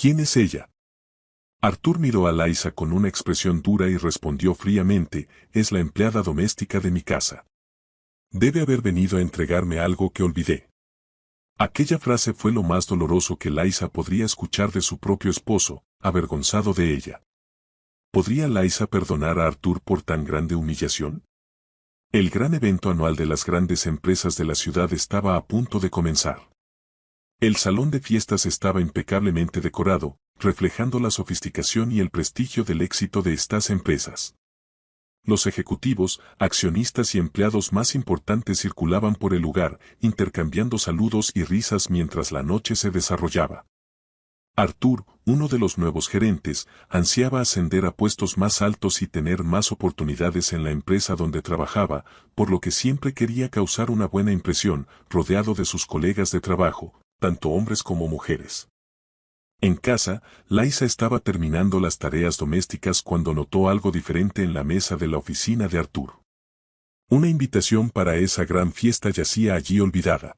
¿Quién es ella? Arthur miró a Liza con una expresión dura y respondió fríamente, es la empleada doméstica de mi casa. Debe haber venido a entregarme algo que olvidé. Aquella frase fue lo más doloroso que Liza podría escuchar de su propio esposo, avergonzado de ella. ¿Podría Liza perdonar a Arthur por tan grande humillación? El gran evento anual de las grandes empresas de la ciudad estaba a punto de comenzar. El salón de fiestas estaba impecablemente decorado, reflejando la sofisticación y el prestigio del éxito de estas empresas. Los ejecutivos, accionistas y empleados más importantes circulaban por el lugar, intercambiando saludos y risas mientras la noche se desarrollaba. Arthur, uno de los nuevos gerentes, ansiaba ascender a puestos más altos y tener más oportunidades en la empresa donde trabajaba, por lo que siempre quería causar una buena impresión, rodeado de sus colegas de trabajo, tanto hombres como mujeres. En casa, Liza estaba terminando las tareas domésticas cuando notó algo diferente en la mesa de la oficina de Arthur. Una invitación para esa gran fiesta yacía allí olvidada.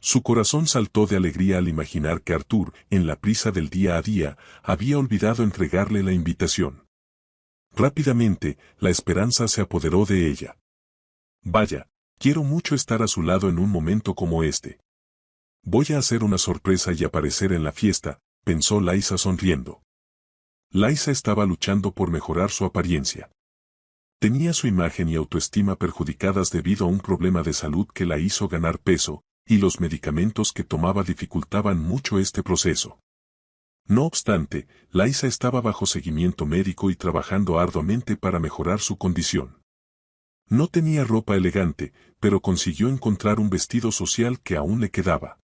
Su corazón saltó de alegría al imaginar que Arthur, en la prisa del día a día, había olvidado entregarle la invitación. Rápidamente, la esperanza se apoderó de ella. Vaya, quiero mucho estar a su lado en un momento como este. Voy a hacer una sorpresa y aparecer en la fiesta, pensó Liza sonriendo. Liza estaba luchando por mejorar su apariencia. Tenía su imagen y autoestima perjudicadas debido a un problema de salud que la hizo ganar peso, y los medicamentos que tomaba dificultaban mucho este proceso. No obstante, Liza estaba bajo seguimiento médico y trabajando arduamente para mejorar su condición. No tenía ropa elegante, pero consiguió encontrar un vestido social que aún le quedaba.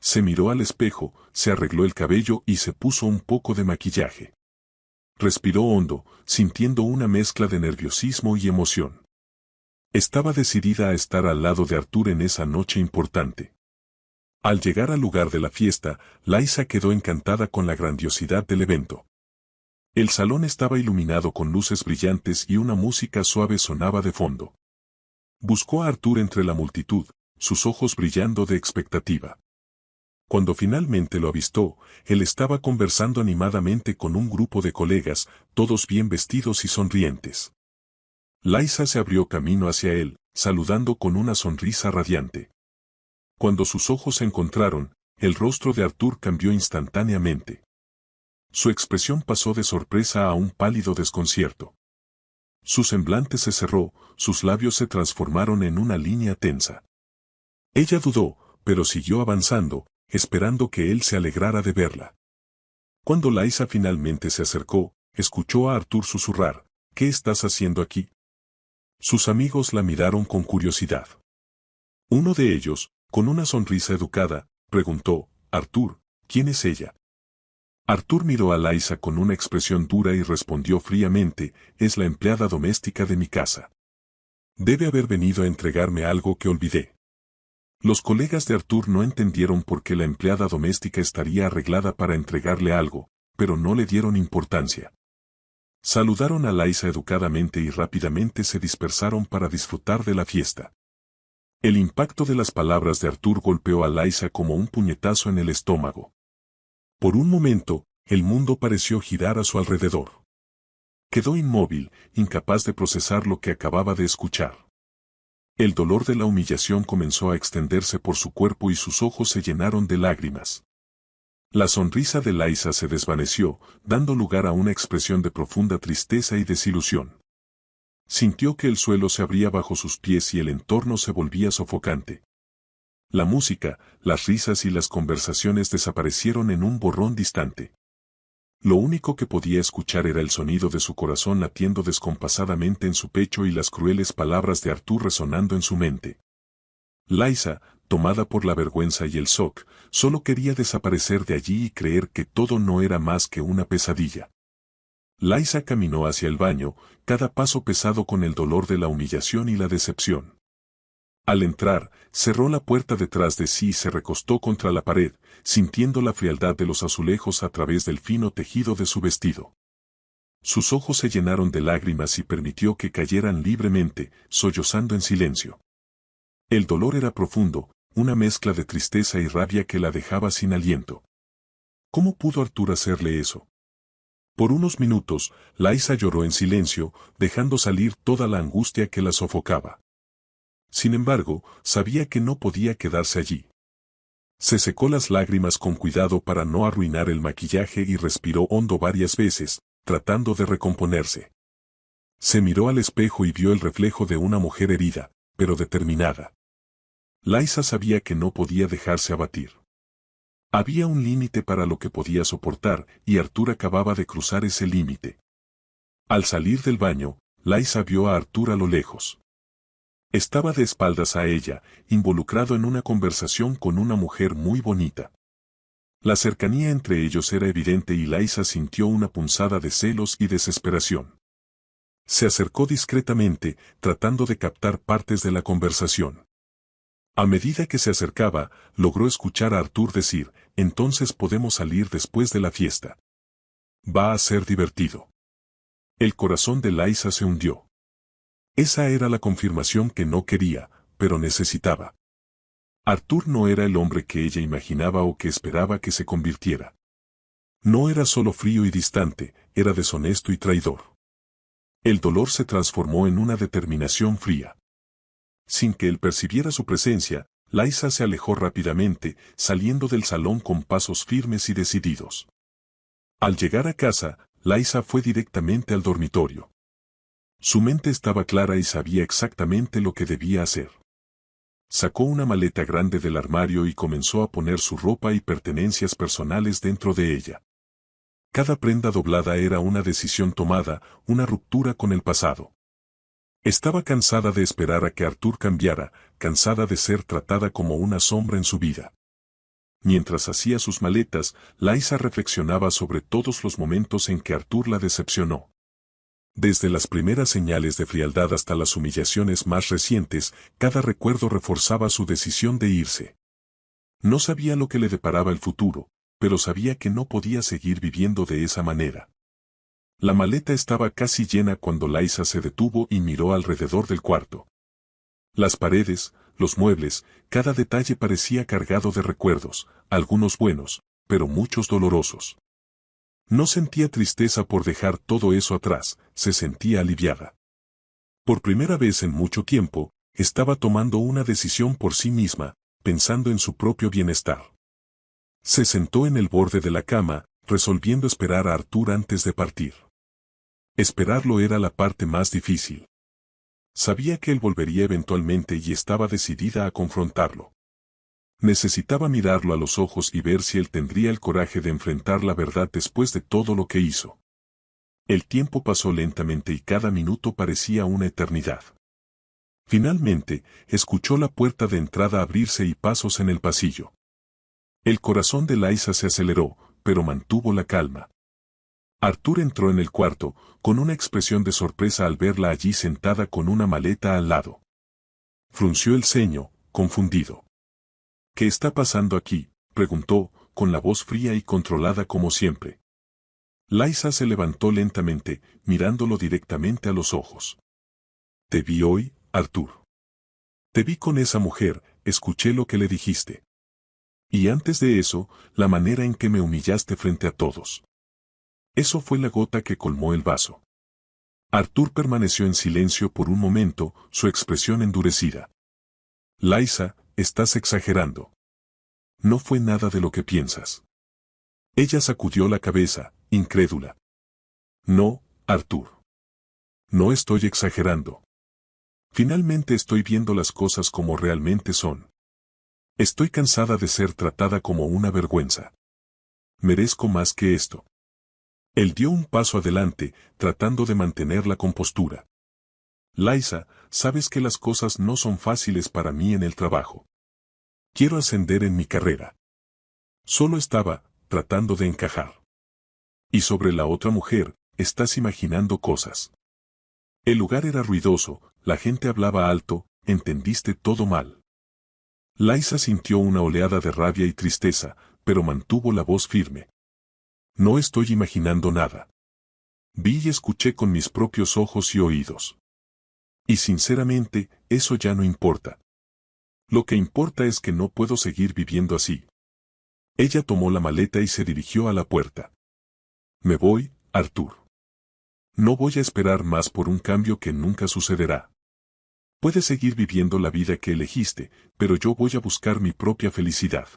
Se miró al espejo, se arregló el cabello y se puso un poco de maquillaje. Respiró hondo, sintiendo una mezcla de nerviosismo y emoción. Estaba decidida a estar al lado de Arthur en esa noche importante. Al llegar al lugar de la fiesta, Liza quedó encantada con la grandiosidad del evento. El salón estaba iluminado con luces brillantes y una música suave sonaba de fondo. Buscó a Arthur entre la multitud, sus ojos brillando de expectativa. Cuando finalmente lo avistó, él estaba conversando animadamente con un grupo de colegas, todos bien vestidos y sonrientes. Liza se abrió camino hacia él, saludando con una sonrisa radiante. Cuando sus ojos se encontraron, el rostro de Arthur cambió instantáneamente. Su expresión pasó de sorpresa a un pálido desconcierto. Su semblante se cerró, sus labios se transformaron en una línea tensa. Ella dudó, pero siguió avanzando, esperando que él se alegrara de verla. Cuando Liza finalmente se acercó, escuchó a Arthur susurrar, ¿qué estás haciendo aquí? Sus amigos la miraron con curiosidad. Uno de ellos, con una sonrisa educada, preguntó, Arthur, ¿quién es ella? Arthur miró a Liza con una expresión dura y respondió fríamente, es la empleada doméstica de mi casa. Debe haber venido a entregarme algo que olvidé. Los colegas de Arthur no entendieron por qué la empleada doméstica estaría arreglada para entregarle algo, pero no le dieron importancia. Saludaron a Liza educadamente y rápidamente se dispersaron para disfrutar de la fiesta. El impacto de las palabras de Arthur golpeó a Liza como un puñetazo en el estómago. Por un momento, el mundo pareció girar a su alrededor. Quedó inmóvil, incapaz de procesar lo que acababa de escuchar. El dolor de la humillación comenzó a extenderse por su cuerpo y sus ojos se llenaron de lágrimas. La sonrisa de Liza se desvaneció, dando lugar a una expresión de profunda tristeza y desilusión. Sintió que el suelo se abría bajo sus pies y el entorno se volvía sofocante. La música, las risas y las conversaciones desaparecieron en un borrón distante. Lo único que podía escuchar era el sonido de su corazón latiendo descompasadamente en su pecho y las crueles palabras de Arthur resonando en su mente. Liza, tomada por la vergüenza y el shock, solo quería desaparecer de allí y creer que todo no era más que una pesadilla. Liza caminó hacia el baño, cada paso pesado con el dolor de la humillación y la decepción. Al entrar, cerró la puerta detrás de sí y se recostó contra la pared, sintiendo la frialdad de los azulejos a través del fino tejido de su vestido. Sus ojos se llenaron de lágrimas y permitió que cayeran libremente, sollozando en silencio. El dolor era profundo, una mezcla de tristeza y rabia que la dejaba sin aliento. ¿Cómo pudo Artur hacerle eso? Por unos minutos, Liza lloró en silencio, dejando salir toda la angustia que la sofocaba. Sin embargo, sabía que no podía quedarse allí. Se secó las lágrimas con cuidado para no arruinar el maquillaje y respiró hondo varias veces, tratando de recomponerse. Se miró al espejo y vio el reflejo de una mujer herida, pero determinada. Liza sabía que no podía dejarse abatir. Había un límite para lo que podía soportar, y Artur acababa de cruzar ese límite. Al salir del baño, Liza vio a Artur a lo lejos. Estaba de espaldas a ella, involucrado en una conversación con una mujer muy bonita. La cercanía entre ellos era evidente y Liza sintió una punzada de celos y desesperación. Se acercó discretamente, tratando de captar partes de la conversación. A medida que se acercaba, logró escuchar a Artur decir: «Entonces podemos salir después de la fiesta. Va a ser divertido». El corazón de Liza se hundió. Esa era la confirmación que no quería, pero necesitaba. Artur no era el hombre que ella imaginaba o que esperaba que se convirtiera. No era solo frío y distante, era deshonesto y traidor. El dolor se transformó en una determinación fría. Sin que él percibiera su presencia, Liza se alejó rápidamente, saliendo del salón con pasos firmes y decididos. Al llegar a casa, Liza fue directamente al dormitorio. Su mente estaba clara y sabía exactamente lo que debía hacer. Sacó una maleta grande del armario y comenzó a poner su ropa y pertenencias personales dentro de ella. Cada prenda doblada era una decisión tomada, una ruptura con el pasado. Estaba cansada de esperar a que Artur cambiara, cansada de ser tratada como una sombra en su vida. Mientras hacía sus maletas, Liza reflexionaba sobre todos los momentos en que Artur la decepcionó. Desde las primeras señales de frialdad hasta las humillaciones más recientes, cada recuerdo reforzaba su decisión de irse. No sabía lo que le deparaba el futuro, pero sabía que no podía seguir viviendo de esa manera. La maleta estaba casi llena cuando Liza se detuvo y miró alrededor del cuarto. Las paredes, los muebles, cada detalle parecía cargado de recuerdos, algunos buenos, pero muchos dolorosos. No sentía tristeza por dejar todo eso atrás, se sentía aliviada. Por primera vez en mucho tiempo, estaba tomando una decisión por sí misma, pensando en su propio bienestar. Se sentó en el borde de la cama, resolviendo esperar a Artur antes de partir. Esperarlo era la parte más difícil. Sabía que él volvería eventualmente y estaba decidida a confrontarlo. Necesitaba mirarlo a los ojos y ver si él tendría el coraje de enfrentar la verdad después de todo lo que hizo. El tiempo pasó lentamente y cada minuto parecía una eternidad. Finalmente, escuchó la puerta de entrada abrirse y pasos en el pasillo. El corazón de Liza se aceleró, pero mantuvo la calma. Artur entró en el cuarto, con una expresión de sorpresa al verla allí sentada con una maleta al lado. Frunció el ceño, confundido. «¿Qué está pasando aquí?», preguntó, con la voz fría y controlada como siempre. Liza se levantó lentamente, mirándolo directamente a los ojos. «Te vi hoy, Artur. Te vi con esa mujer, escuché lo que le dijiste. Y antes de eso, la manera en que me humillaste frente a todos. Eso fue la gota que colmó el vaso». Artur permaneció en silencio por un momento, su expresión endurecida. «Liza, estás exagerando. No fue nada de lo que piensas». Ella sacudió la cabeza, incrédula. «No, Artur. No estoy exagerando. Finalmente estoy viendo las cosas como realmente son. Estoy cansada de ser tratada como una vergüenza. Merezco más que esto». Él dio un paso adelante, tratando de mantener la compostura. «Liza, sabes que las cosas no son fáciles para mí en el trabajo. Quiero ascender en mi carrera. Solo estaba tratando de encajar. Y sobre la otra mujer, estás imaginando cosas. El lugar era ruidoso, la gente hablaba alto, entendiste todo mal». Liza sintió una oleada de rabia y tristeza, pero mantuvo la voz firme. «No estoy imaginando nada. Vi y escuché con mis propios ojos y oídos. Y sinceramente, eso ya no importa. Lo que importa es que no puedo seguir viviendo así. Ella tomó la maleta y se dirigió a la puerta. Me voy, Artur. No voy a esperar más por un cambio que nunca sucederá. Puedes seguir viviendo la vida que elegiste, pero yo voy a buscar mi propia felicidad.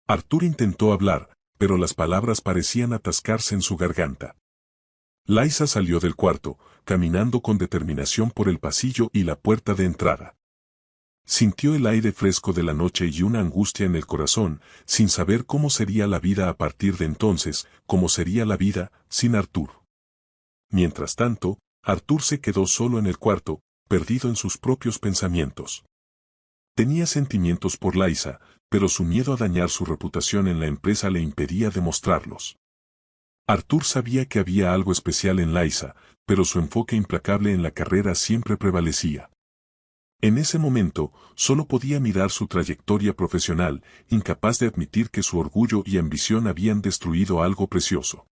Artur intentó hablar, pero las palabras parecían atascarse en su garganta. Liza salió del cuarto, caminando con determinación por el pasillo y la puerta de entrada. Sintió el aire fresco de la noche y una angustia en el corazón, sin saber cómo sería la vida a partir de entonces, cómo sería la vida sin Artur. Mientras tanto, Artur se quedó solo en el cuarto, perdido en sus propios pensamientos. Tenía sentimientos por Liza, pero su miedo a dañar su reputación en la empresa le impedía demostrarlos. Artur sabía que había algo especial en Liza, pero su enfoque implacable en la carrera siempre prevalecía. En ese momento, solo podía mirar su trayectoria profesional, incapaz de admitir que su orgullo y ambición habían destruido algo precioso.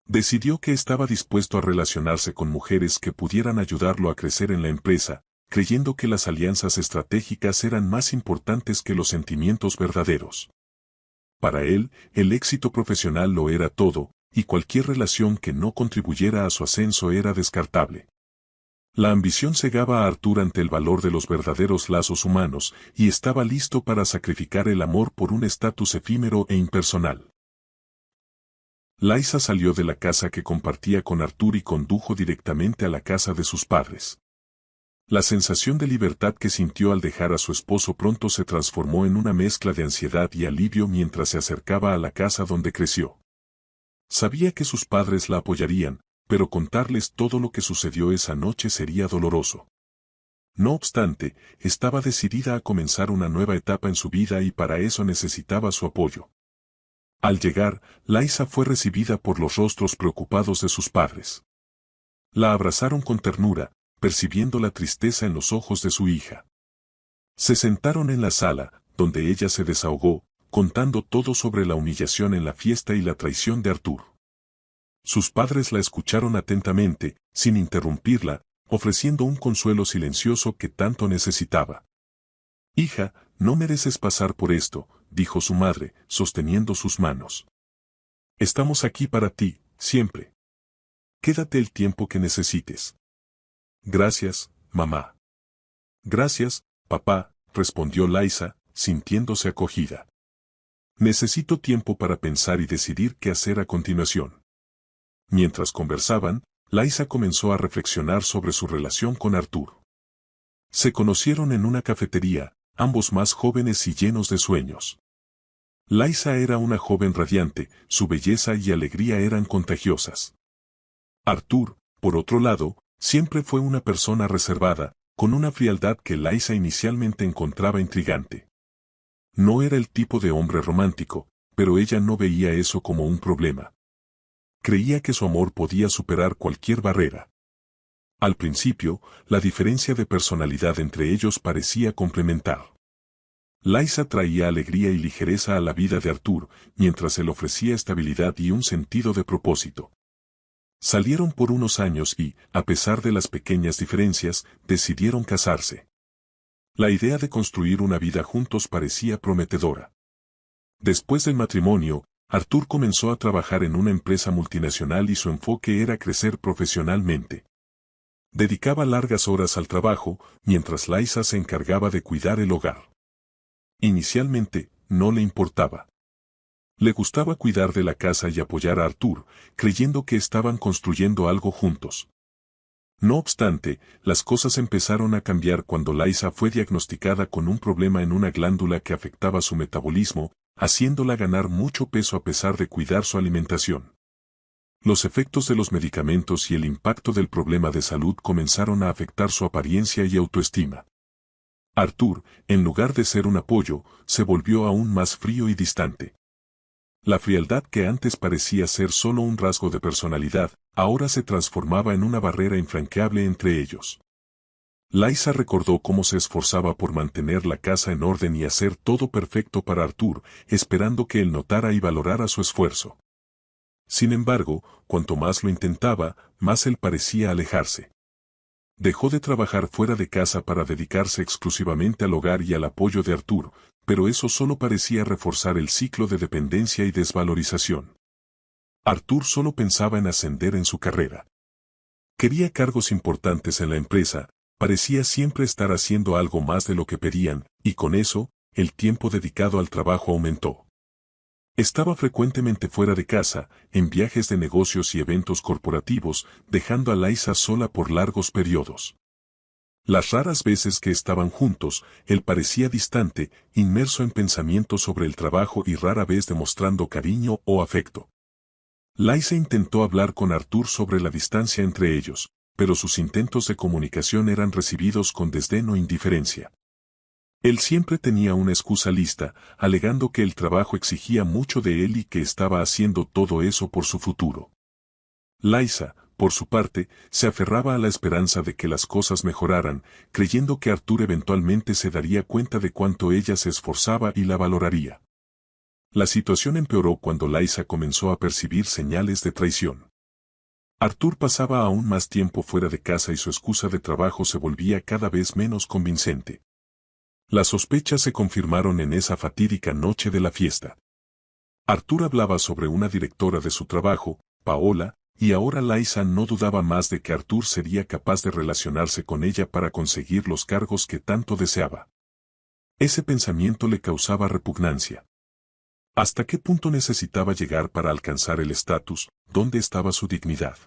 Decidió que estaba dispuesto a relacionarse con mujeres que pudieran ayudarlo a crecer en la empresa, creyendo que las alianzas estratégicas eran más importantes que los sentimientos verdaderos. Para él, el éxito profesional lo era todo, y cualquier relación que no contribuyera a su ascenso era descartable. La ambición cegaba a Artur ante el valor de los verdaderos lazos humanos, y estaba listo para sacrificar el amor por un estatus efímero e impersonal. Liza salió de la casa que compartía con Artur y condujo directamente a la casa de sus padres. La sensación de libertad que sintió al dejar a su esposo pronto se transformó en una mezcla de ansiedad y alivio mientras se acercaba a la casa donde creció. Sabía que sus padres la apoyarían, pero contarles todo lo que sucedió esa noche sería doloroso. No obstante, estaba decidida a comenzar una nueva etapa en su vida y para eso necesitaba su apoyo. Al llegar, Liza fue recibida por los rostros preocupados de sus padres. La abrazaron con ternura, percibiendo la tristeza en los ojos de su hija. Se sentaron en la sala, donde ella se desahogó, contando todo sobre la humillación en la fiesta y la traición de Artur. Sus padres la escucharon atentamente, sin interrumpirla, ofreciendo un consuelo silencioso que tanto necesitaba. «Hija, no mereces pasar por esto», dijo su madre, sosteniendo sus manos. «Estamos aquí para ti, siempre. Quédate el tiempo que necesites». «Gracias, mamá». «Gracias, papá», respondió Liza, sintiéndose acogida. «Necesito tiempo para pensar y decidir qué hacer a continuación». Mientras conversaban, Liza comenzó a reflexionar sobre su relación con Artur. Se conocieron en una cafetería, ambos más jóvenes y llenos de sueños. Liza era una joven radiante, su belleza y alegría eran contagiosas. Artur, por otro lado, siempre fue una persona reservada, con una frialdad que Liza inicialmente encontraba intrigante. No era el tipo de hombre romántico, pero ella no veía eso como un problema. Creía que su amor podía superar cualquier barrera. Al principio, la diferencia de personalidad entre ellos parecía complementar. Liza traía alegría y ligereza a la vida de Artur, mientras él ofrecía estabilidad y un sentido de propósito. Salieron por unos años y, a pesar de las pequeñas diferencias, decidieron casarse. La idea de construir una vida juntos parecía prometedora. Después del matrimonio, Artur comenzó a trabajar en una empresa multinacional y su enfoque era crecer profesionalmente. Dedicaba largas horas al trabajo, mientras Liza se encargaba de cuidar el hogar. Inicialmente, no le importaba. Le gustaba cuidar de la casa y apoyar a Artur, creyendo que estaban construyendo algo juntos. No obstante, las cosas empezaron a cambiar cuando Liza fue diagnosticada con un problema en una glándula que afectaba su metabolismo, haciéndola ganar mucho peso a pesar de cuidar su alimentación. Los efectos de los medicamentos y el impacto del problema de salud comenzaron a afectar su apariencia y autoestima. Artur, en lugar de ser un apoyo, se volvió aún más frío y distante. La frialdad que antes parecía ser solo un rasgo de personalidad, ahora se transformaba en una barrera infranqueable entre ellos. Liza recordó cómo se esforzaba por mantener la casa en orden y hacer todo perfecto para Artur, esperando que él notara y valorara su esfuerzo. Sin embargo, cuanto más lo intentaba, más él parecía alejarse. Dejó de trabajar fuera de casa para dedicarse exclusivamente al hogar y al apoyo de Artur, pero eso solo parecía reforzar el ciclo de dependencia y desvalorización. Arthur solo pensaba en ascender en su carrera. Quería cargos importantes en la empresa, parecía siempre estar haciendo algo más de lo que pedían, y con eso, el tiempo dedicado al trabajo aumentó. Estaba frecuentemente fuera de casa, en viajes de negocios y eventos corporativos, dejando a Liza sola por largos periodos. Las raras veces que estaban juntos, él parecía distante, inmerso en pensamientos sobre el trabajo y rara vez demostrando cariño o afecto. Liza intentó hablar con Arthur sobre la distancia entre ellos, pero sus intentos de comunicación eran recibidos con desdén o indiferencia. Él siempre tenía una excusa lista, alegando que el trabajo exigía mucho de él y que estaba haciendo todo eso por su futuro. Liza, por su parte, se aferraba a la esperanza de que las cosas mejoraran, creyendo que Arthur eventualmente se daría cuenta de cuánto ella se esforzaba y la valoraría. La situación empeoró cuando Liza comenzó a percibir señales de traición. Arthur pasaba aún más tiempo fuera de casa y su excusa de trabajo se volvía cada vez menos convincente. Las sospechas se confirmaron en esa fatídica noche de la fiesta. Arthur hablaba sobre una directora de su trabajo, Paola, y ahora Liza no dudaba más de que Arthur sería capaz de relacionarse con ella para conseguir los cargos que tanto deseaba. Ese pensamiento le causaba repugnancia. ¿Hasta qué punto necesitaba llegar para alcanzar el estatus? ¿Dónde estaba su dignidad?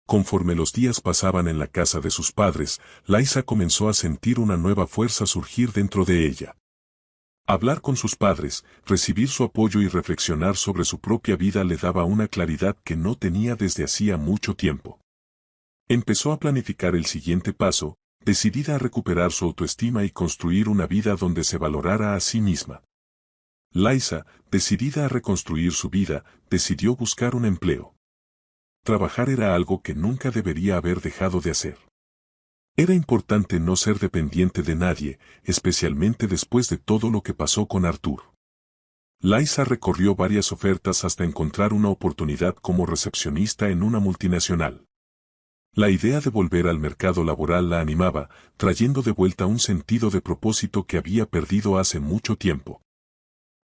Conforme los días pasaban en la casa de sus padres, Liza comenzó a sentir una nueva fuerza surgir dentro de ella. Hablar con sus padres, recibir su apoyo y reflexionar sobre su propia vida le daba una claridad que no tenía desde hacía mucho tiempo. Empezó a planificar el siguiente paso, decidida a recuperar su autoestima y construir una vida donde se valorara a sí misma. Liza, decidida a reconstruir su vida, decidió buscar un empleo. Trabajar era algo que nunca debería haber dejado de hacer. Era importante no ser dependiente de nadie, especialmente después de todo lo que pasó con Arthur. Liza recorrió varias ofertas hasta encontrar una oportunidad como recepcionista en una multinacional. La idea de volver al mercado laboral la animaba, trayendo de vuelta un sentido de propósito que había perdido hace mucho tiempo.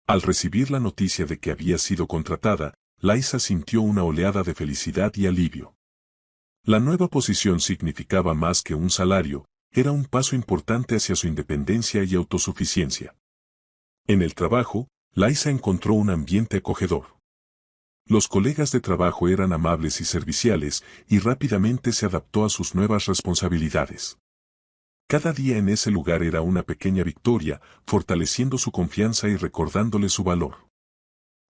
Al recibir la noticia de que había sido contratada, Liza sintió una oleada de felicidad y alivio. La nueva posición significaba más que un salario, era un paso importante hacia su independencia y autosuficiencia. En el trabajo, Liza encontró un ambiente acogedor. Los colegas de trabajo eran amables y serviciales, y rápidamente se adaptó a sus nuevas responsabilidades. Cada día en ese lugar era una pequeña victoria, fortaleciendo su confianza y recordándole su valor.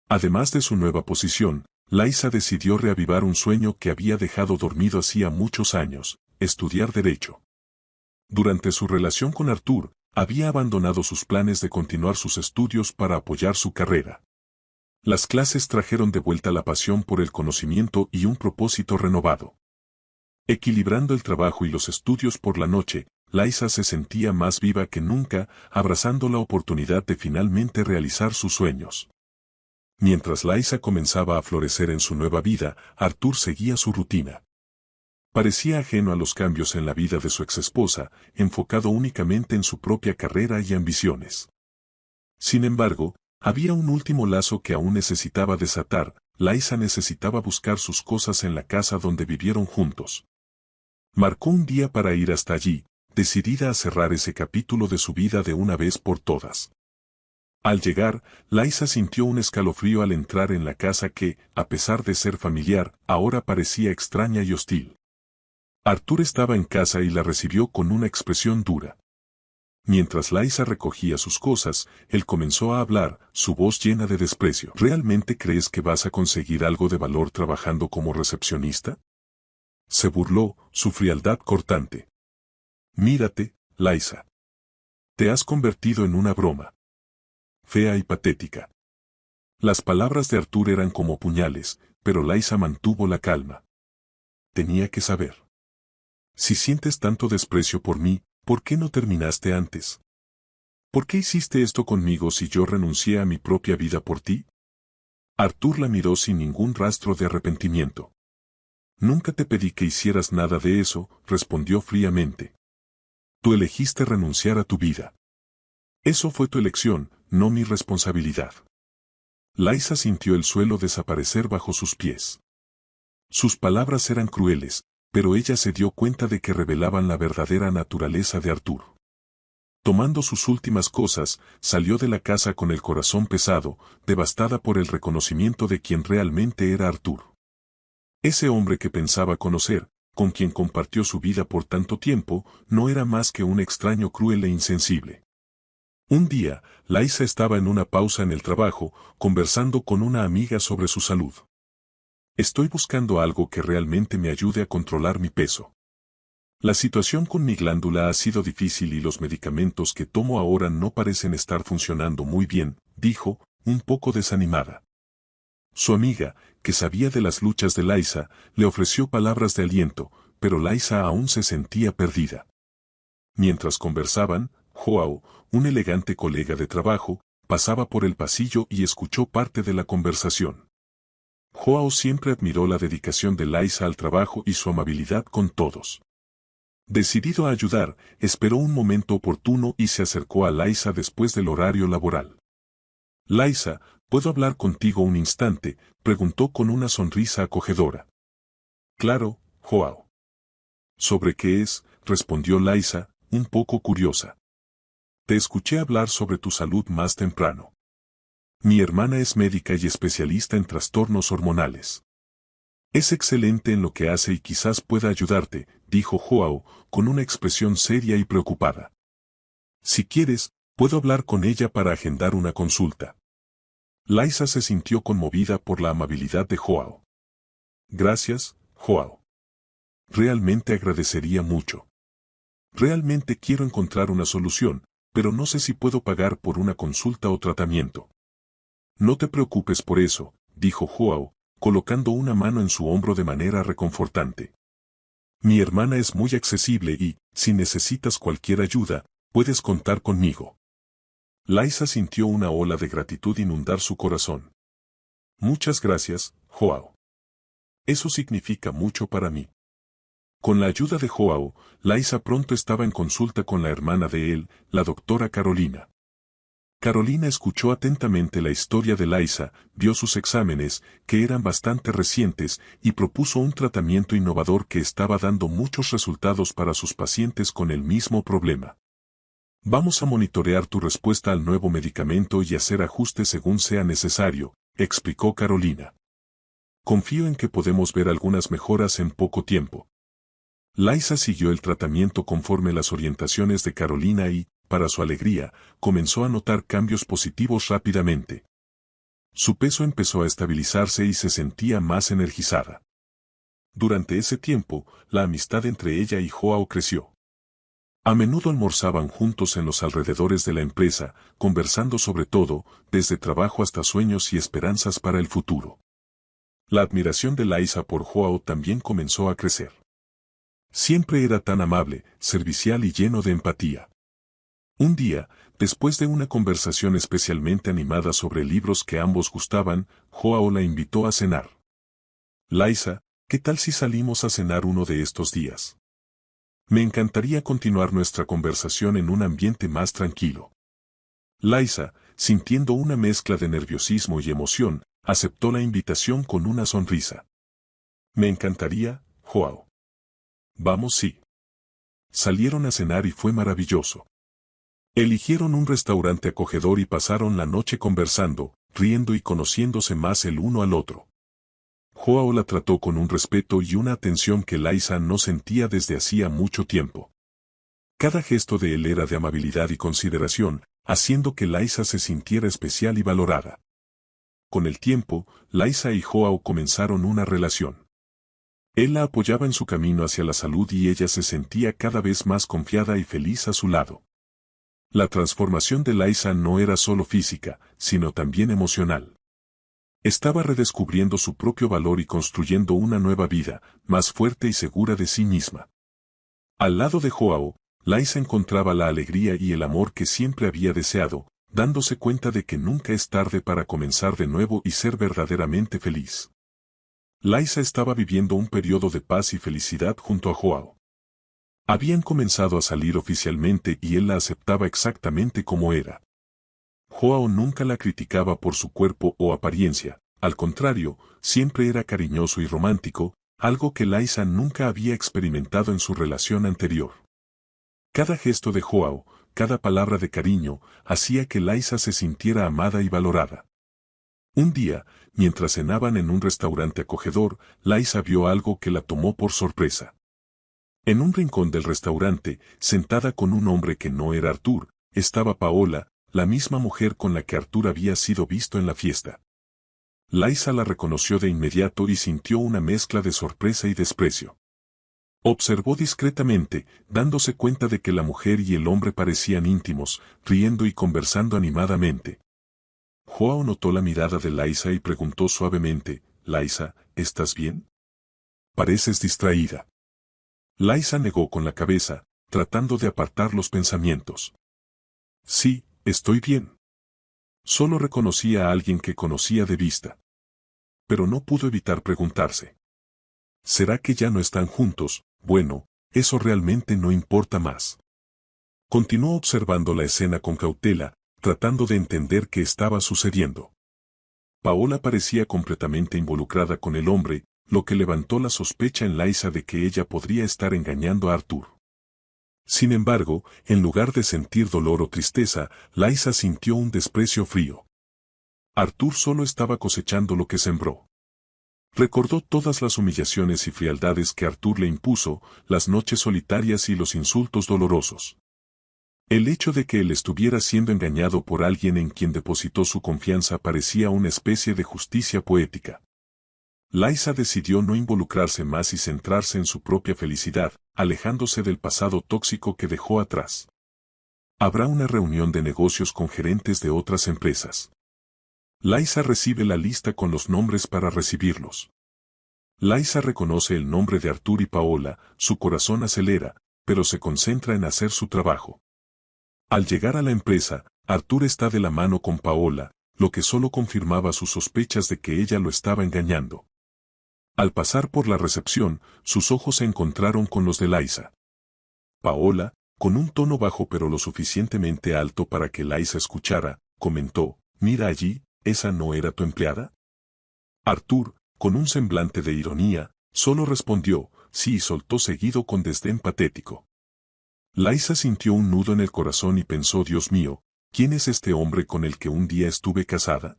Además de su nueva posición, Liza decidió reavivar un sueño que había dejado dormido hacía muchos años, estudiar Derecho. Durante su relación con Arthur, había abandonado sus planes de continuar sus estudios para apoyar su carrera. Las clases trajeron de vuelta la pasión por el conocimiento y un propósito renovado. Equilibrando el trabajo y los estudios por la noche, Liza se sentía más viva que nunca, abrazando la oportunidad de finalmente realizar sus sueños. Mientras Liza comenzaba a florecer en su nueva vida, Arthur seguía su rutina. Parecía ajeno a los cambios en la vida de su exesposa, enfocado únicamente en su propia carrera y ambiciones. Sin embargo, había un último lazo que aún necesitaba desatar. Liza necesitaba buscar sus cosas en la casa donde vivieron juntos. Marcó un día para ir hasta allí, decidida a cerrar ese capítulo de su vida de una vez por todas. Al llegar, Liza sintió un escalofrío al entrar en la casa que, a pesar de ser familiar, ahora parecía extraña y hostil. Arthur estaba en casa y la recibió con una expresión dura. Mientras Liza recogía sus cosas, él comenzó a hablar, su voz llena de desprecio. ¿Realmente crees que vas a conseguir algo de valor trabajando como recepcionista? Se burló, su frialdad cortante. Mírate, Liza. Te has convertido en una broma. Fea y patética. Las palabras de Arthur eran como puñales, pero Liza mantuvo la calma. Tenía que saber. Si sientes tanto desprecio por mí, ¿por qué no terminaste antes? ¿Por qué hiciste esto conmigo si yo renuncié a mi propia vida por ti? Arthur la miró sin ningún rastro de arrepentimiento. Nunca te pedí que hicieras nada de eso, respondió fríamente. Tú elegiste renunciar a tu vida. Eso fue tu elección, no mi responsabilidad. Liza sintió el suelo desaparecer bajo sus pies. Sus palabras eran crueles, pero ella se dio cuenta de que revelaban la verdadera naturaleza de Arthur. Tomando sus últimas cosas, salió de la casa con el corazón pesado, devastada por el reconocimiento de quien realmente era Arthur. Ese hombre que pensaba conocer, con quien compartió su vida por tanto tiempo, no era más que un extraño cruel e insensible. Un día, Liza estaba en una pausa en el trabajo, conversando con una amiga sobre su salud. Estoy buscando algo que realmente me ayude a controlar mi peso. La situación con mi glándula ha sido difícil y los medicamentos que tomo ahora no parecen estar funcionando muy bien, dijo, un poco desanimada. Su amiga, que sabía de las luchas de Liza, le ofreció palabras de aliento, pero Liza aún se sentía perdida. Mientras conversaban, Joao, un elegante colega de trabajo, pasaba por el pasillo y escuchó parte de la conversación. Joao siempre admiró la dedicación de Liza al trabajo y su amabilidad con todos. Decidido a ayudar, esperó un momento oportuno y se acercó a Liza después del horario laboral. Liza, ¿puedo hablar contigo un instante?, preguntó con una sonrisa acogedora. Claro, Joao. ¿Sobre qué es?, respondió Liza, un poco curiosa. Te escuché hablar sobre tu salud más temprano. Mi hermana es médica y especialista en trastornos hormonales. Es excelente en lo que hace y quizás pueda ayudarte, dijo Joao, con una expresión seria y preocupada. Si quieres, puedo hablar con ella para agendar una consulta. Liza se sintió conmovida por la amabilidad de Joao. Gracias, Joao. Realmente agradecería mucho. Realmente quiero encontrar una solución, pero no sé si puedo pagar por una consulta o tratamiento. No te preocupes por eso, dijo Joao, colocando una mano en su hombro de manera reconfortante. Mi hermana es muy accesible y, si necesitas cualquier ayuda, puedes contar conmigo. Liza sintió una ola de gratitud inundar su corazón. Muchas gracias, Joao. Eso significa mucho para mí. Con la ayuda de Joao, Liza pronto estaba en consulta con la hermana de él, la doctora Carolina. Carolina escuchó atentamente la historia de Liza, vio sus exámenes, que eran bastante recientes, y propuso un tratamiento innovador que estaba dando muchos resultados para sus pacientes con el mismo problema. Vamos a monitorear tu respuesta al nuevo medicamento y hacer ajustes según sea necesario, explicó Carolina. Confío en que podemos ver algunas mejoras en poco tiempo. Liza siguió el tratamiento conforme las orientaciones de Carolina y, para su alegría, comenzó a notar cambios positivos rápidamente. Su peso empezó a estabilizarse y se sentía más energizada. Durante ese tiempo, la amistad entre ella y Joao creció. A menudo almorzaban juntos en los alrededores de la empresa, conversando sobre todo, desde trabajo hasta sueños y esperanzas para el futuro. La admiración de Liza por Joao también comenzó a crecer. Siempre era tan amable, servicial y lleno de empatía. Un día, después de una conversación especialmente animada sobre libros que ambos gustaban, Joao la invitó a cenar. Liza, ¿qué tal si salimos a cenar uno de estos días? Me encantaría continuar nuestra conversación en un ambiente más tranquilo. Liza, sintiendo una mezcla de nerviosismo y emoción, aceptó la invitación con una sonrisa. Me encantaría, Joao. Vamos, sí. Salieron a cenar y fue maravilloso. Eligieron un restaurante acogedor y pasaron la noche conversando, riendo y conociéndose más el uno al otro. Joao la trató con un respeto y una atención que Liza no sentía desde hacía mucho tiempo. Cada gesto de él era de amabilidad y consideración, haciendo que Liza se sintiera especial y valorada. Con el tiempo, Liza y Joao comenzaron una relación. Él la apoyaba en su camino hacia la salud y ella se sentía cada vez más confiada y feliz a su lado. La transformación de Liza no era solo física, sino también emocional. Estaba redescubriendo su propio valor y construyendo una nueva vida, más fuerte y segura de sí misma. Al lado de Joao, Liza encontraba la alegría y el amor que siempre había deseado, dándose cuenta de que nunca es tarde para comenzar de nuevo y ser verdaderamente feliz. Liza estaba viviendo un periodo de paz y felicidad junto a Joao. Habían comenzado a salir oficialmente y él la aceptaba exactamente como era. Joao nunca la criticaba por su cuerpo o apariencia, al contrario, siempre era cariñoso y romántico, algo que Liza nunca había experimentado en su relación anterior. Cada gesto de Joao, cada palabra de cariño, hacía que Liza se sintiera amada y valorada. Un día, mientras cenaban en un restaurante acogedor, Liza vio algo que la tomó por sorpresa. En un rincón del restaurante, sentada con un hombre que no era Artur, estaba Paola, la misma mujer con la que Artur había sido visto en la fiesta. Liza la reconoció de inmediato y sintió una mezcla de sorpresa y desprecio. Observó discretamente, dándose cuenta de que la mujer y el hombre parecían íntimos, riendo y conversando animadamente. Joao notó la mirada de Liza y preguntó suavemente, «Liza, ¿estás bien? Pareces distraída». Liza negó con la cabeza, tratando de apartar los pensamientos. «Sí, estoy bien». Solo reconocí a alguien que conocía de vista. Pero no pudo evitar preguntarse. ¿Será que ya no están juntos? Bueno, eso realmente no importa más. Continuó observando la escena con cautela, tratando de entender qué estaba sucediendo. Paola parecía completamente involucrada con el hombre, lo que levantó la sospecha en Liza de que ella podría estar engañando a Artur. Sin embargo, en lugar de sentir dolor o tristeza, Liza sintió un desprecio frío. Artur solo estaba cosechando lo que sembró. Recordó todas las humillaciones y frialdades que Artur le impuso, las noches solitarias y los insultos dolorosos. El hecho de que él estuviera siendo engañado por alguien en quien depositó su confianza parecía una especie de justicia poética. Liza decidió no involucrarse más y centrarse en su propia felicidad, alejándose del pasado tóxico que dejó atrás. Habrá una reunión de negocios con gerentes de otras empresas. Liza recibe la lista con los nombres para recibirlos. Liza reconoce el nombre de Artur y Paola, su corazón acelera, pero se concentra en hacer su trabajo. Al llegar a la empresa, Artur está de la mano con Paola, lo que solo confirmaba sus sospechas de que ella lo estaba engañando. Al pasar por la recepción, sus ojos se encontraron con los de Liza. Paola, con un tono bajo pero lo suficientemente alto para que Liza escuchara, comentó, «Mira allí, ¿esa no era tu empleada?» Artur, con un semblante de ironía, solo respondió, «Sí» y soltó seguido con desdén patético. Liza sintió un nudo en el corazón y pensó, «Dios mío, ¿quién es este hombre con el que un día estuve casada?»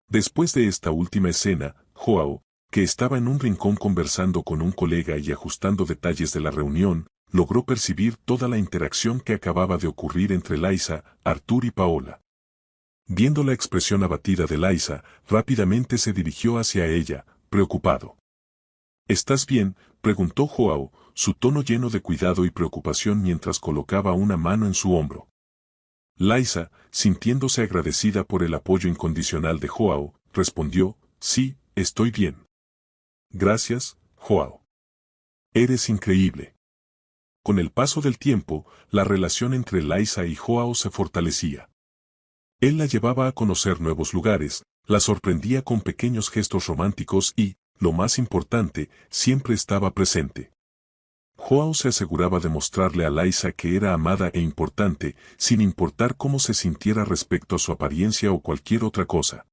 Después de esta última escena, Joao, que estaba en un rincón conversando con un colega y ajustando detalles de la reunión, logró percibir toda la interacción que acababa de ocurrir entre Liza, Artur y Paola. Viendo la expresión abatida de Liza, rápidamente se dirigió hacia ella, preocupado. «¿Estás bien?», preguntó Joao, su tono lleno de cuidado y preocupación mientras colocaba una mano en su hombro. Liza, sintiéndose agradecida por el apoyo incondicional de Joao, respondió, «Sí, estoy bien». «Gracias, Joao. Eres increíble». Con el paso del tiempo, la relación entre Liza y Joao se fortalecía. Él la llevaba a conocer nuevos lugares, la sorprendía con pequeños gestos románticos y, lo más importante, siempre estaba presente. Joao se aseguraba de mostrarle a Liza que era amada e importante, sin importar cómo se sintiera respecto a su apariencia o cualquier otra cosa.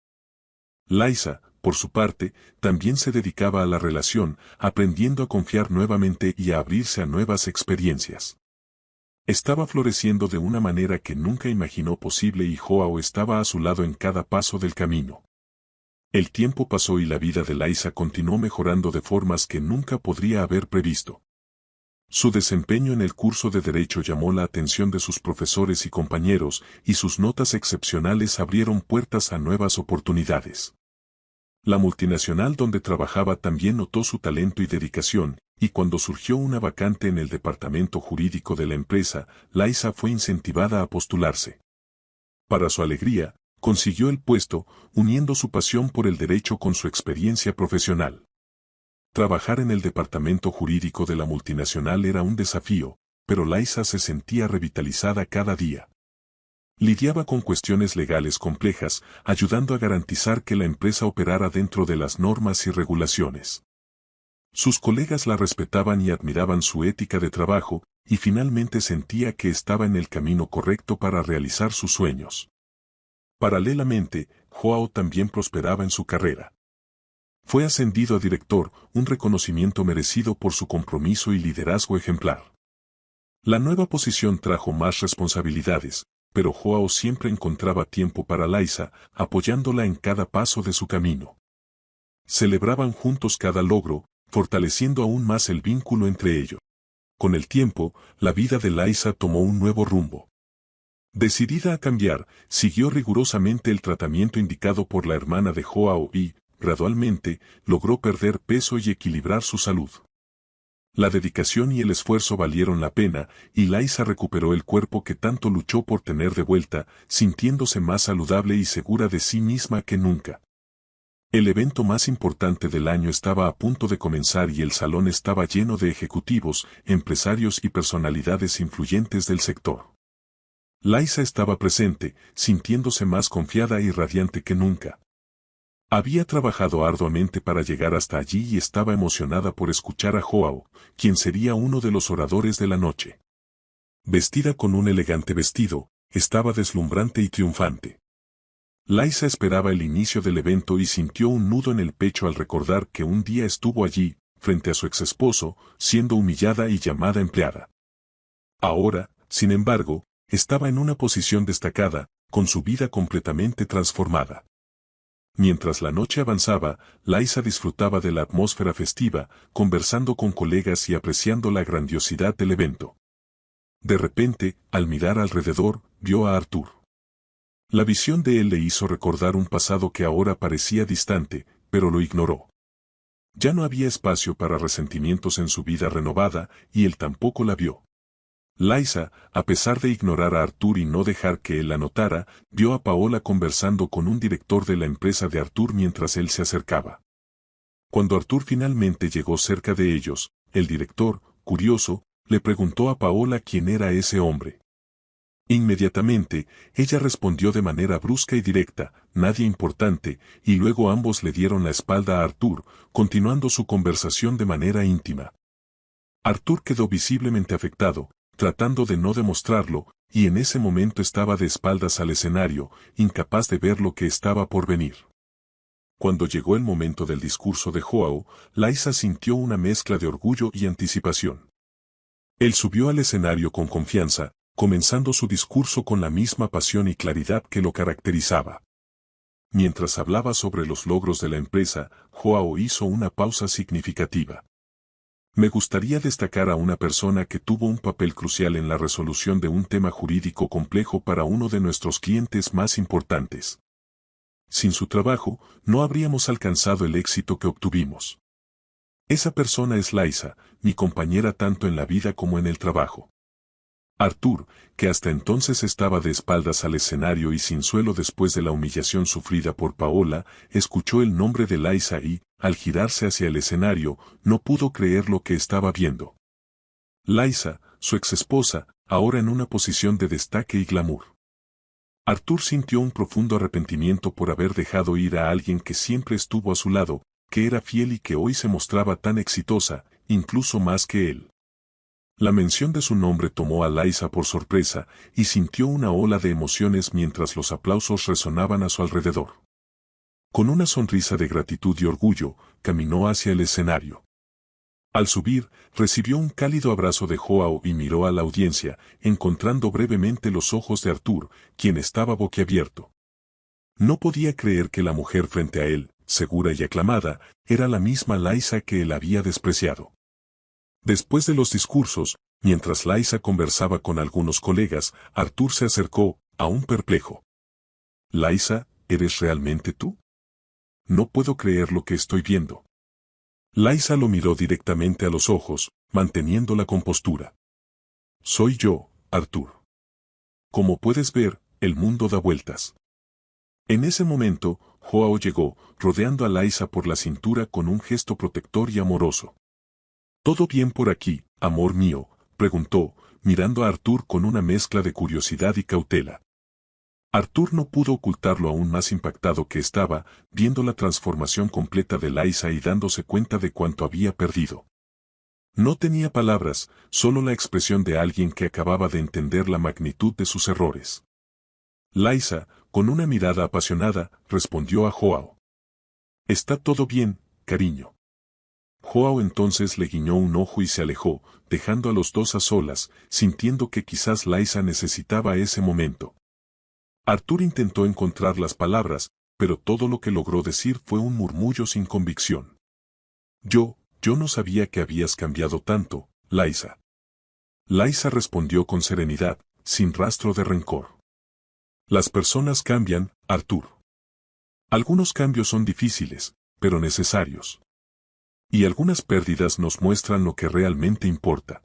Liza, por su parte, también se dedicaba a la relación, aprendiendo a confiar nuevamente y a abrirse a nuevas experiencias. Estaba floreciendo de una manera que nunca imaginó posible y Joao estaba a su lado en cada paso del camino. El tiempo pasó y la vida de Liza continuó mejorando de formas que nunca podría haber previsto. Su desempeño en el curso de Derecho llamó la atención de sus profesores y compañeros, y sus notas excepcionales abrieron puertas a nuevas oportunidades. La multinacional donde trabajaba también notó su talento y dedicación, y cuando surgió una vacante en el departamento jurídico de la empresa, Liza fue incentivada a postularse. Para su alegría, consiguió el puesto, uniendo su pasión por el derecho con su experiencia profesional. Trabajar en el departamento jurídico de la multinacional era un desafío, pero Liza se sentía revitalizada cada día. Lidiaba con cuestiones legales complejas, ayudando a garantizar que la empresa operara dentro de las normas y regulaciones. Sus colegas la respetaban y admiraban su ética de trabajo, y finalmente sentía que estaba en el camino correcto para realizar sus sueños. Paralelamente, Joao también prosperaba en su carrera. Fue ascendido a director, un reconocimiento merecido por su compromiso y liderazgo ejemplar. La nueva posición trajo más responsabilidades, pero Joao siempre encontraba tiempo para Liza, apoyándola en cada paso de su camino. Celebraban juntos cada logro, fortaleciendo aún más el vínculo entre ellos. Con el tiempo, la vida de Liza tomó un nuevo rumbo. Decidida a cambiar, siguió rigurosamente el tratamiento indicado por la hermana de Joao y, gradualmente, logró perder peso y equilibrar su salud. La dedicación y el esfuerzo valieron la pena, y Liza recuperó el cuerpo que tanto luchó por tener de vuelta, sintiéndose más saludable y segura de sí misma que nunca. El evento más importante del año estaba a punto de comenzar y el salón estaba lleno de ejecutivos, empresarios y personalidades influyentes del sector. Liza estaba presente, sintiéndose más confiada y radiante que nunca. Había trabajado arduamente para llegar hasta allí y estaba emocionada por escuchar a Joao, quien sería uno de los oradores de la noche. Vestida con un elegante vestido, estaba deslumbrante y triunfante. Liza esperaba el inicio del evento y sintió un nudo en el pecho al recordar que un día estuvo allí, frente a su exesposo, siendo humillada y llamada empleada. Ahora, sin embargo, estaba en una posición destacada, con su vida completamente transformada. Mientras la noche avanzaba, Liza disfrutaba de la atmósfera festiva, conversando con colegas y apreciando la grandiosidad del evento. De repente, al mirar alrededor, vio a Artur. La visión de él le hizo recordar un pasado que ahora parecía distante, pero lo ignoró. Ya no había espacio para resentimientos en su vida renovada, y él tampoco la vio. Liza, a pesar de ignorar a Artur y no dejar que él la notara, vio a Paola conversando con un director de la empresa de Artur mientras él se acercaba. Cuando Artur finalmente llegó cerca de ellos, el director, curioso, le preguntó a Paola quién era ese hombre. Inmediatamente, ella respondió de manera brusca y directa, nadie importante, y luego ambos le dieron la espalda a Artur, continuando su conversación de manera íntima. Artur quedó visiblemente afectado, tratando de no demostrarlo, y en ese momento estaba de espaldas al escenario, incapaz de ver lo que estaba por venir. Cuando llegó el momento del discurso de Joao, Liza sintió una mezcla de orgullo y anticipación. Él subió al escenario con confianza, comenzando su discurso con la misma pasión y claridad que lo caracterizaba. Mientras hablaba sobre los logros de la empresa, Joao hizo una pausa significativa. Me gustaría destacar a una persona que tuvo un papel crucial en la resolución de un tema jurídico complejo para uno de nuestros clientes más importantes. Sin su trabajo, no habríamos alcanzado el éxito que obtuvimos. Esa persona es Liza, mi compañera tanto en la vida como en el trabajo. Artur, que hasta entonces estaba de espaldas al escenario y sin suelo después de la humillación sufrida por Paola, escuchó el nombre de Liza y, al girarse hacia el escenario, no pudo creer lo que estaba viendo. Liza, su exesposa, ahora en una posición de destaque y glamour. Artur sintió un profundo arrepentimiento por haber dejado ir a alguien que siempre estuvo a su lado, que era fiel y que hoy se mostraba tan exitosa, incluso más que él. La mención de su nombre tomó a Liza por sorpresa, y sintió una ola de emociones mientras los aplausos resonaban a su alrededor. Con una sonrisa de gratitud y orgullo, caminó hacia el escenario. Al subir, recibió un cálido abrazo de Joao y miró a la audiencia, encontrando brevemente los ojos de Artur, quien estaba boquiabierto. No podía creer que la mujer frente a él, segura y aclamada, era la misma Liza que él había despreciado. Después de los discursos, mientras Liza conversaba con algunos colegas, Artur se acercó, aún perplejo. «Liza, ¿eres realmente tú? No puedo creer lo que estoy viendo». Liza lo miró directamente a los ojos, manteniendo la compostura. «Soy yo, Artur. Como puedes ver, el mundo da vueltas». En ese momento, Joao llegó, rodeando a Liza por la cintura con un gesto protector y amoroso. «¿Todo bien por aquí, amor mío?», preguntó, mirando a Artur con una mezcla de curiosidad y cautela. Arthur no pudo ocultarlo aún más impactado que estaba, viendo la transformación completa de Liza y dándose cuenta de cuánto había perdido. No tenía palabras, solo la expresión de alguien que acababa de entender la magnitud de sus errores. Liza, con una mirada apasionada, respondió a Joao. «Está todo bien, cariño». Joao entonces le guiñó un ojo y se alejó, dejando a los dos a solas, sintiendo que quizás Liza necesitaba ese momento. Arthur intentó encontrar las palabras, pero todo lo que logró decir fue un murmullo sin convicción. Yo no sabía que habías cambiado tanto, Liza. Liza respondió con serenidad, sin rastro de rencor. Las personas cambian, Arthur. Algunos cambios son difíciles, pero necesarios. Y algunas pérdidas nos muestran lo que realmente importa.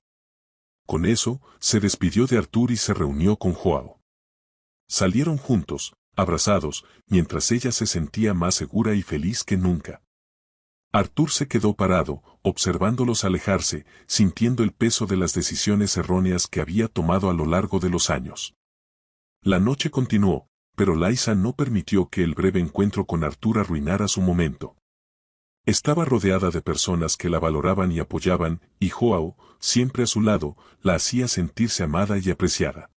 Con eso, se despidió de Arthur y se reunió con Joao. Salieron juntos, abrazados, mientras ella se sentía más segura y feliz que nunca. Arthur se quedó parado, observándolos alejarse, sintiendo el peso de las decisiones erróneas que había tomado a lo largo de los años. La noche continuó, pero Liza no permitió que el breve encuentro con Arthur arruinara su momento. Estaba rodeada de personas que la valoraban y apoyaban, y Joao, siempre a su lado, la hacía sentirse amada y apreciada.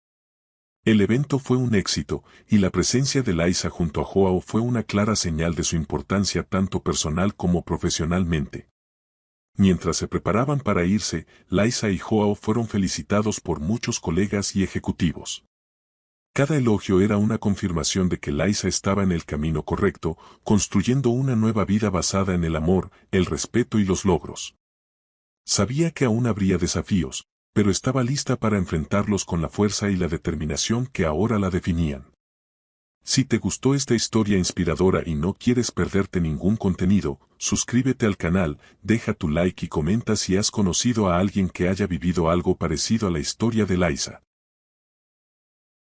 El evento fue un éxito, y la presencia de Liza junto a Joao fue una clara señal de su importancia tanto personal como profesionalmente. Mientras se preparaban para irse, Liza y Joao fueron felicitados por muchos colegas y ejecutivos. Cada elogio era una confirmación de que Liza estaba en el camino correcto, construyendo una nueva vida basada en el amor, el respeto y los logros. Sabía que aún habría desafíos, pero estaba lista para enfrentarlos con la fuerza y la determinación que ahora la definían. Si te gustó esta historia inspiradora y no quieres perderte ningún contenido, suscríbete al canal, deja tu like y comenta si has conocido a alguien que haya vivido algo parecido a la historia de Liza.